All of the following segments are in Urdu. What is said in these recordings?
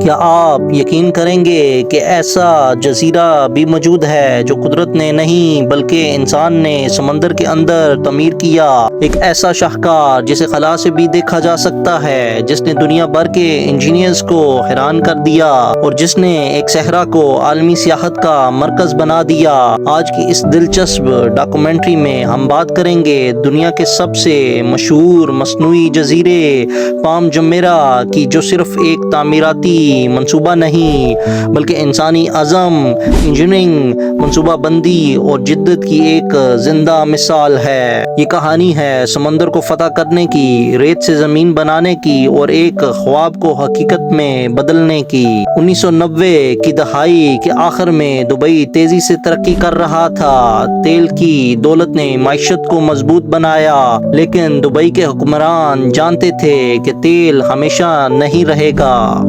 کیا آپ یقین کریں گے کہ ایسا جزیرہ بھی موجود ہے جو قدرت نے نہیں بلکہ انسان نے سمندر کے اندر تعمیر کیا؟ ایک ایسا شاہکار جسے خلا سے بھی دیکھا جا سکتا ہے، جس نے دنیا بھر کے انجینئرز کو حیران کر دیا اور جس نے ایک صحرا کو عالمی سیاحت کا مرکز بنا دیا۔ آج کی اس دلچسپ ڈاکومنٹری میں ہم بات کریں گے دنیا کے سب سے مشہور مصنوعی جزیرے پام جمیرہ کی، جو صرف ایک تعمیراتی منصوبہ نہیں بلکہ انسانی عزم، انجینئرنگ، منصوبہ بندی اور جدت کی ایک زندہ مثال ہے۔ یہ کہانی ہے سمندر کو فتح کرنے کی، ریت سے زمین بنانے کی اور ایک خواب کو حقیقت میں بدلنے کی۔ 1990 کی دہائی کے آخر میں دبئی تیزی سے ترقی کر رہا تھا۔ تیل کی دولت نے معیشت کو مضبوط بنایا، لیکن دبئی کے حکمران جانتے تھے کہ تیل ہمیشہ نہیں رہے گا۔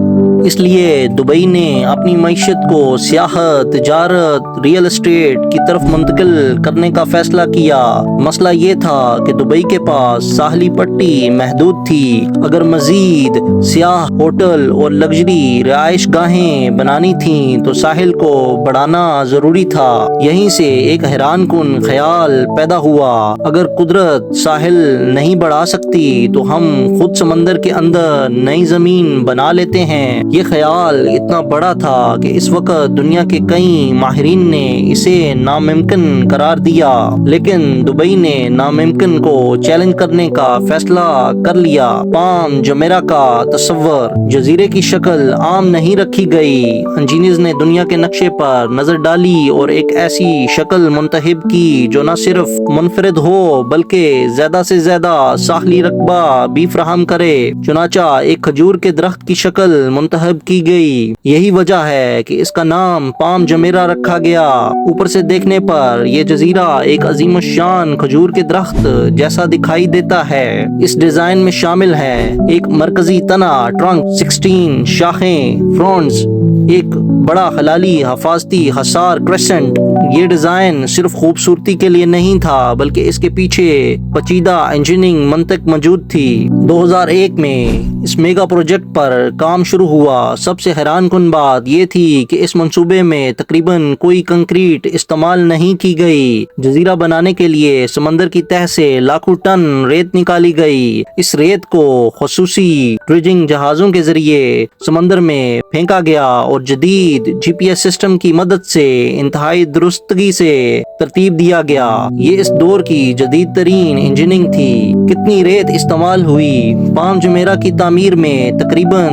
اس لیے دبئی نے اپنی معیشت کو سیاحت، تجارت، ریل اسٹیٹ کی طرف منتقل کرنے کا فیصلہ کیا۔ مسئلہ یہ تھا کہ دبئی کے پاس ساحلی پٹی محدود تھی۔ اگر مزید سیاح ہوٹل اور لگژری رہائش گاہیں بنانی تھیں تو ساحل کو بڑھانا ضروری تھا۔ یہیں سے ایک حیران کن خیال پیدا ہوا، اگر قدرت ساحل نہیں بڑھا سکتی تو ہم خود سمندر کے اندر نئی زمین بنا لیتے ہیں۔ یہ خیال اتنا بڑا تھا کہ اس وقت دنیا کے کئی ماہرین نے اسے ناممکن قرار دیا، لیکن دبئی نے ناممکن کو چیلنج کرنے کا فیصلہ کر لیا۔ پام جمیرہ کا تصور، جزیرے کی شکل عام نہیں رکھی گئی۔ انجینئرز نے دنیا کے نقشے پر نظر ڈالی اور ایک ایسی شکل منتخب کی جو نہ صرف منفرد ہو بلکہ زیادہ سے زیادہ ساحلی رقبہ بھی فراہم کرے۔ چنانچہ ایک کھجور کے درخت کی شکل منتخب کی گئی۔ یہی وجہ ہے کہ اس کا نام پام جمیرہ رکھا گیا۔ اوپر سے دیکھنے پر یہ جزیرہ ایک عظیم الشان کھجور کے درخت جیسا دکھائی دیتا ہے۔ اس ڈیزائن میں شامل ہے ایک مرکزی تنا، ٹرنک، 16 شاخیں، فرونٹس، ایک بڑا خلالی حفاظتی حصار کریسنٹ۔ یہ ڈیزائن صرف خوبصورتی کے لیے نہیں تھا بلکہ اس کے پیچھے پیچیدہ انجینئرنگ منطق موجود تھی۔ 2001 میں اس میگا پروجیکٹ پر کام شروع ہوا۔ سب سے حیران کن بات یہ تھی کہ اس منصوبے میں تقریباً کوئی کنکریٹ استعمال نہیں کی گئی۔ جزیرہ بنانے کے لیے سمندر کی تہہ سے لاکھوں ٹن ریت نکالی گئی۔ اس ریت کو خصوصی ڈریجنگ جہازوں کے ذریعے سمندر میں پھینکا گیا اور جدید GPS سسٹم کی مدد سے انتہائی درستگی سے ترتیب دیا گیا۔ یہ اس دور کی جدید ترین انجینئرنگ تھی۔ کتنی ریت استعمال ہوئی؟ پام جمیرہ کی تعمیر میں تقریباً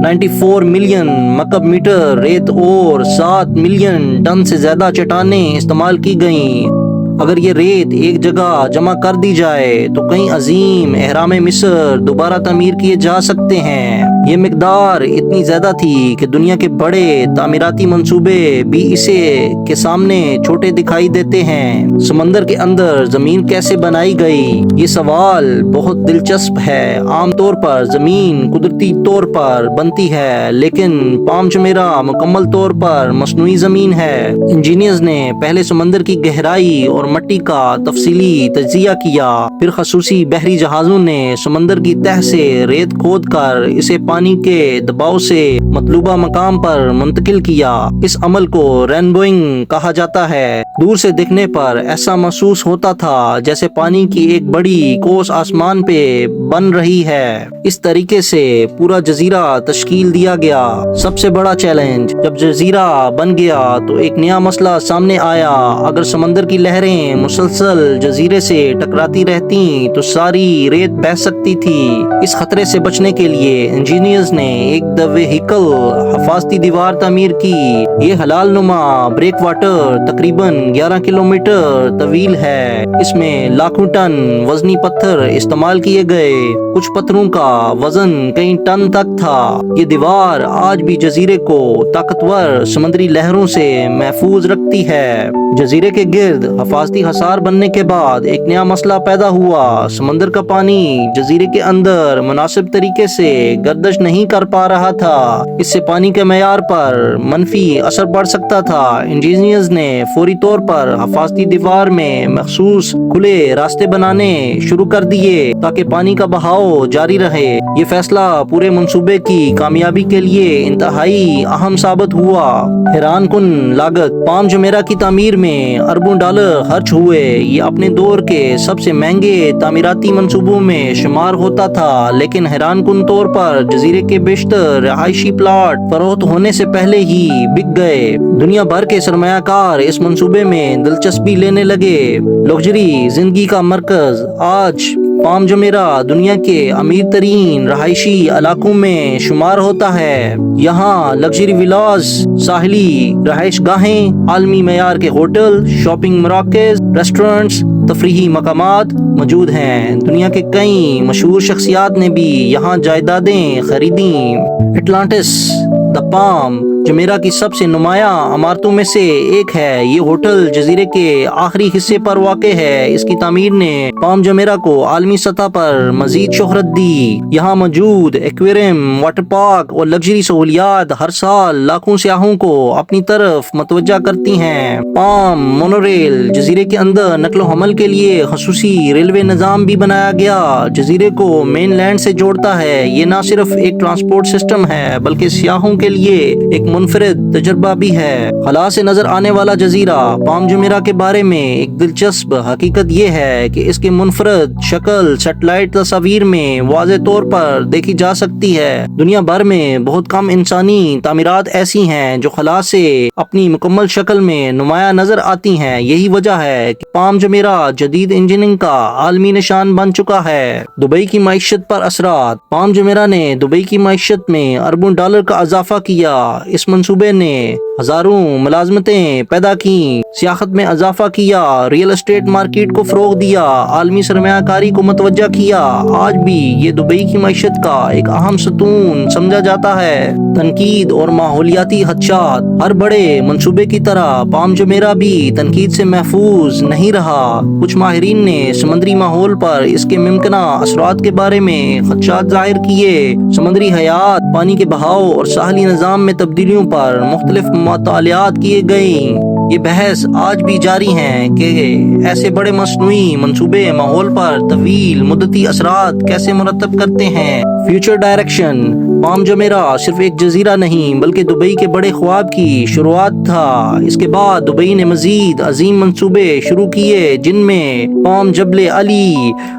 94 ملین مکعب میٹر ریت اور 7 ملین ٹن سے زیادہ چٹانیں استعمال کی گئیں۔ اگر یہ ریت ایک جگہ جمع کر دی جائے تو کئی عظیم اہرام مصر دوبارہ تعمیر کیے جا سکتے ہیں۔ یہ مقدار اتنی زیادہ تھی کہ دنیا کے بڑے تعمیراتی منصوبے بھی اسے کے سامنے چھوٹے دکھائی دیتے ہیں۔ سمندر کے اندر زمین کیسے بنائی گئی؟ یہ سوال بہت دلچسپ ہے۔ عام طور پر زمین قدرتی طور پر بنتی ہے، لیکن پام جمیرہ مکمل طور پر مصنوعی زمین ہے۔ انجینئرز نے پہلے سمندر کی گہرائی اور مٹی کا تفصیلی تجزیہ کیا، پھر خصوصی بحری جہازوں نے سمندر کی تہہ سے ریت کھود کر اسے پانی کے دباؤ سے مطلوبہ مقام پر منتقل کیا۔ اس عمل کو رینبوئنگ کہا جاتا ہے۔ دور سے دیکھنے پر ایسا محسوس ہوتا تھا جیسے پانی کی ایک بڑی قوس آسمان پہ بن رہی ہے۔ اس طریقے سے پورا جزیرہ تشکیل دیا گیا۔ سب سے بڑا چیلنج، جب جزیرہ بن گیا تو ایک نیا مسئلہ سامنے آیا۔ اگر سمندر کی لہریں مسلسل جزیرے سے ٹکراتی رہتی تو ساری ریت بہہ سکتی تھی۔ اس خطرے سے بچنے کے لیے انجینئرز نے ایک وہیکل حفاظتی دیوار تعمیر کی۔ یہ حلال نما بریک واٹر تقریباً 11 کلومیٹر طویل ہے۔ اس میں لاکھوں ٹن وزنی پتھر استعمال کیے گئے۔ کچھ پتھروں کا وزن کئی ٹن تک تھا۔ یہ دیوار آج بھی جزیرے کو طاقتور سمندری لہروں سے محفوظ رکھتی ہے۔ جزیرے کے گرد حفاظتی حصار بننے کے بعد ایک نیا مسئلہ پیدا ہوا۔ سمندر کا پانی جزیرے کے اندر مناسب طریقے سے گردش برداشت نہیں کر پا رہا تھا۔ اس سے پانی کے معیار پر منفی اثر پڑ سکتا تھا۔ انجینئرز نے فوری طور پر حفاظتی دیوار میں مخصوص کھلے راستے بنانے شروع کر دیے تاکہ پانی کا بہاؤ جاری رہے۔ یہ فیصلہ پورے منصوبے کی کامیابی کے لیے انتہائی اہم ثابت ہوا۔ حیران کن لاگت، پام جمیرہ کی تعمیر میں اربوں ڈالر خرچ ہوئے۔ یہ اپنے دور کے سب سے مہنگے تعمیراتی منصوبوں میں شمار ہوتا تھا، لیکن حیران کن طور پر جزیرے کے بیشتر رہائشی پلاٹ فروخت ہونے سے پہلے ہی بک گئے۔ دنیا بھر کے سرمایہ کار اس منصوبے میں دلچسپی لینے لگے۔ لگژری زندگی کا مرکز، آج پام جمیرہ دنیا کے امیر ترین رہائشی علاقوں میں شمار ہوتا ہے۔ یہاں لگژری ولاز، ساحلی رہائش گاہیں، عالمی معیار کے ہوٹل، شاپنگ مراکز، ریسٹورنٹس، تفریحی مقامات موجود ہیں۔ دنیا کے کئی مشہور شخصیات نے بھی یہاں جائیدادیں خریدیں۔ اٹلانٹس، دا پام جمیرہ کی سب سے نمایاں عمارتوں میں سے ایک ہے۔ یہ ہوٹل جزیرے کے آخری حصے پر واقع ہے۔ اس کی تعمیر نے پام جمیرہ کو عالمی سطح پر مزید شہرت دی۔ یہاں موجود ایکویریم، واٹر پارک اور لگژری سہولیات ہر سال لاکھوں سیاحوں کو اپنی طرف متوجہ کرتی ہیں۔ پام مونوریل، جزیرے کے اندر نقل و حمل کے لیے خصوصی ریلوے نظام بھی بنایا گیا۔ جزیرے کو مین لینڈ سے جوڑتا ہے۔ یہ نہ صرف ایک ٹرانسپورٹ سسٹم ہے بلکہ سیاحوں کے لیے ایک منفرد تجربہ بھی ہے۔ خلا سے نظر آنے والا جزیرہ پام جمیرہ کے بارے میں ایک دلچسپ حقیقت یہ ہے کہ اس کی منفرد شکل سیٹلائٹ تصاویر میں واضح طور پر دیکھی جا سکتی ہے۔ دنیا بھر میں بہت کم انسانی تعمیرات ایسی ہیں جو خلا سے اپنی مکمل شکل میں نمایاں نظر آتی ہیں۔ یہی وجہ ہے کہ پام جمیرہ جدید انجینئرنگ کا عالمی نشان بن چکا ہے۔ دبئی کی معیشت پر اثرات، پام جمیرہ نے دبئی کی معیشت میں اربوں ڈالر کا اضافہ کیا۔ اس منصوبے نے ہزاروں ملازمتیں پیدا کی، سیاحت میں اضافہ کیا، ریئل اسٹیٹ مارکیٹ کو فروغ دیا، عالمی سرمایہ کاری کو متوجہ کیا۔ آج بھی یہ دبئی کی معیشت کا ایک اہم ستون سمجھا جاتا ہے۔ تنقید اور ماحولیاتی خدشات، ہر بڑے منصوبے کی طرح پام جمیرہ بھی تنقید سے محفوظ نہیں رہا۔ کچھ ماہرین نے سمندری ماحول پر اس کے ممکنہ اثرات کے بارے میں خدشات ظاہر کیے۔ سمندری حیات، پانی کے بہاؤ اور ساحلی نظام میں تبدیلیوں پر مختلف مطالعات کیے گئے۔ یہ بحث آج بھی جاری ہے کہ ایسے بڑے مصنوعی منصوبے ماحول پر طویل مدتی اثرات کیسے مرتب کرتے ہیں۔ فیوچر ڈائریکشن، پام جمیرہ صرف ایک جزیرہ نہیں بلکہ دبئی کے بڑے خواب کی شروعات تھا۔ اس کے بعد دبئی نے مزید عظیم منصوبے شروع کیے جن میں پام جبل علی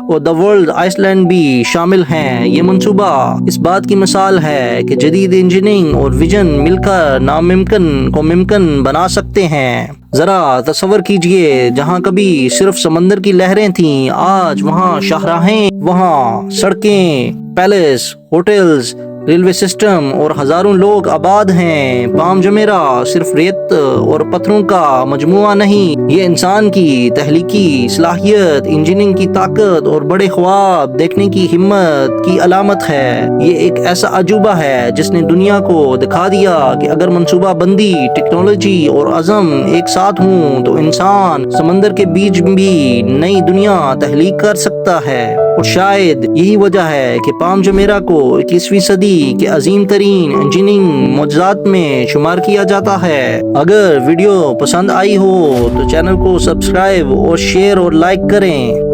اور دا ورلڈ آئس لینڈ بھی شامل ہیں۔ یہ منصوبہ اس بات کی مثال ہے کہ جدید انجینئرنگ اور ویژن مل کر ناممکن کو ممکن بنا سکتے ہیں۔ ذرا تصور کیجئے، جہاں کبھی صرف سمندر کی لہریں تھیں، آج وہاں شاہراہیں، وہاں سڑکیں، پیلس، ہوٹلز، ریلوے سسٹم اور ہزاروں لوگ آباد ہیں۔ پام جمیرہ صرف ریت اور پتھروں کا مجموعہ نہیں، یہ انسان کی تخلیقی صلاحیت، انجینئرنگ کی طاقت اور بڑے خواب دیکھنے کی ہمت کی علامت ہے۔ یہ ایک ایسا عجوبہ ہے جس نے دنیا کو دکھا دیا کہ اگر منصوبہ بندی، ٹیکنالوجی اور عزم ایک ساتھ ہوں تو انسان سمندر کے بیچ بھی نئی دنیا تخلیق کر سکتا ہے۔ اور شاید یہی وجہ ہے کہ پام جمیرہ کو 21ویں صدی کے عظیم ترین انجینئرنگ معجزات میں شمار کیا جاتا ہے۔ اگر ویڈیو پسند آئی ہو تو چینل کو سبسکرائب اور شیئر اور لائک کریں۔